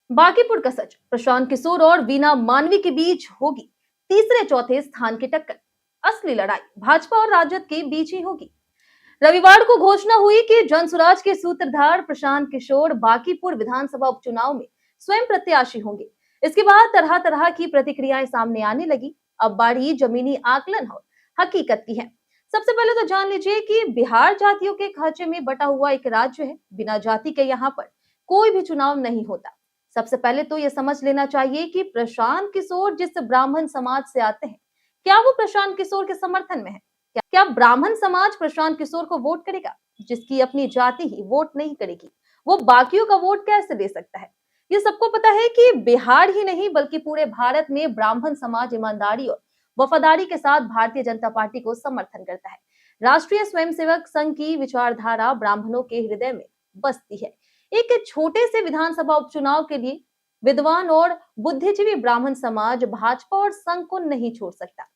बांकीपुर का सच, प्रशांत किशोर और वीना मानवी के बीच होगी तीसरे चौथे स्थान की टक्कर। असली लड़ाई भाजपा और राजद के बीच ही होगी। रविवार को घोषणा हुई कि जनसुराज के सूत्रधार प्रशांत किशोर बांकीपुर विधानसभा उपचुनाव में स्वयं प्रत्याशी होंगे। इसके बाद तरह तरह की प्रतिक्रियाएं सामने आने लगी। अब बारी जमीनी आकलन और हकीकत की है। सबसे पहले तो जान लीजिए कि बिहार जातियों के खांचे में बटा हुआ एक राज्य है। बिना जाति के यहाँ पर कोई भी चुनाव नहीं होता। सबसे पहले तो ये समझ लेना चाहिए कि प्रशांत किशोर जिस ब्राह्मण समाज से आते हैं, क्या वो प्रशांत किशोर के समर्थन में है? क्या ब्राह्मण समाज प्रशांत किशोर को वोट करेगा? जिसकी अपनी जाति ही वोट नहीं करेगी, वो बाकियों का वोट कैसे दे सकता है? ये सबको पता है कि बिहार ही नहीं बल्कि पूरे भारत में ब्राह्मण समाज ईमानदारी और वफादारी के साथ भारतीय जनता पार्टी को समर्थन करता है। राष्ट्रीय स्वयंसेवक संघ की विचारधारा ब्राह्मणों के हृदय में बसती है। एक छोटे से विधानसभा उपचुनाव के लिए विद्वान और बुद्धिजीवी ब्राह्मण समाज भाजपा और संघ को नहीं छोड़ सकता।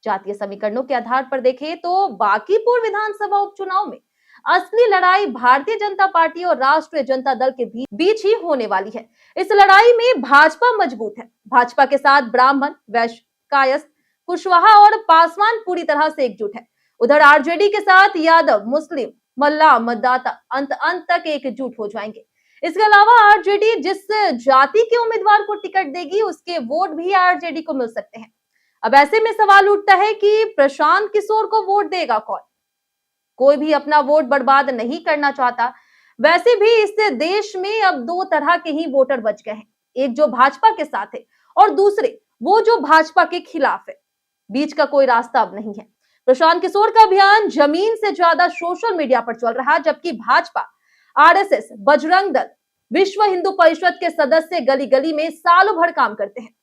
जातीय समीकरणों के आधार पर देखें तो बांकीपुर विधानसभा उपचुनाव में असली लड़ाई भारतीय जनता पार्टी और राष्ट्रीय जनता दल के बीच ही होने वाली है। इस लड़ाई में भाजपा मजबूत है। भाजपा के साथ ब्राह्मण, वैश्य, कायस्थ, कुशवाहा और पासवान पूरी तरह से एकजुट है। उधर आरजेडी के साथ यादव, मुस्लिम, मल्ला मतदाता अंत तक एकजुट हो जाएंगे। इसके अलावा आरजेडी जिस जाति के उम्मीदवार को टिकट देगी उसके वोट भी आरजेडी को मिल सकते हैं। अब ऐसे में सवाल उठता है कि प्रशांत किशोर को वोट देगा कौन? कोई भी अपना वोट बर्बाद नहीं करना चाहता। वैसे भी इस देश में अब दो तरह के ही वोटर बच गए हैं, एक जो भाजपा के साथ है और दूसरे वो जो भाजपा के खिलाफ है। बीच का कोई रास्ता अब नहीं है। प्रशांत किशोर का अभियान जमीन से ज्यादा सोशल मीडिया पर चल रहा, जबकि भाजपा, आरएसएस, बजरंग दल, विश्व हिंदू परिषद के सदस्य गली गली में सालों भर काम करते हैं।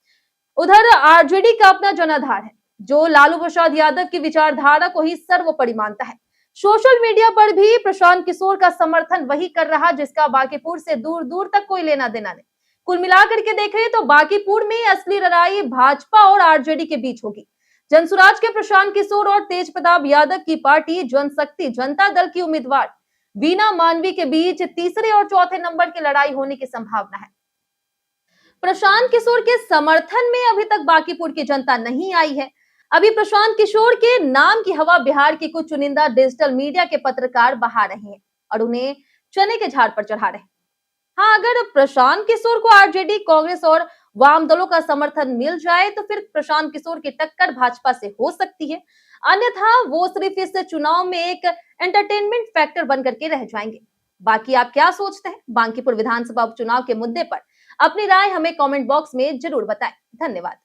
उधर आरजेडी का अपना जनाधार है जो लालू प्रसाद यादव की विचारधारा को ही सर्वोपरि मानता है। सोशल मीडिया पर भी प्रशांत किशोर का समर्थन वही कर रहा जिसका बांकीपुर से दूर दूर तक कोई लेना देना नहीं। कुल मिलाकर के देखें तो बांकीपुर में असली लड़ाई भाजपा और आरजेडी के बीच होगी। जनसुराज के प्रशांत किशोर और तेज प्रताप यादव की पार्टी जनशक्ति जनता दल की उम्मीदवार वीना मानवी के बीच तीसरे और चौथे नंबर की लड़ाई होने की संभावना है। प्रशांत किशोर के समर्थन में अभी तक बांकीपुर की जनता नहीं आई है। अभी प्रशांत किशोर के नाम की हवा बिहार की कुछ चुनिंदा डिजिटल मीडिया के पत्रकार बहा रहे हैं और उन्हें चने के झाड़ पर चढ़ा रहे हैं। हाँ, अगर प्रशांत किशोर को आरजेडी, कांग्रेस और वाम दलों का समर्थन मिल जाए तो फिर प्रशांत किशोर की टक्कर भाजपा से हो सकती है। अन्यथा वो सिर्फ इस चुनाव में एक एंटरटेनमेंट फैक्टर बनकर के रह जाएंगे। बाकी आप क्या सोचते हैं बांकीपुर विधानसभा उपचुनाव के मुद्दे पर? अपनी राय हमें कमेंट बॉक्स में जरूर बताएं। धन्यवाद।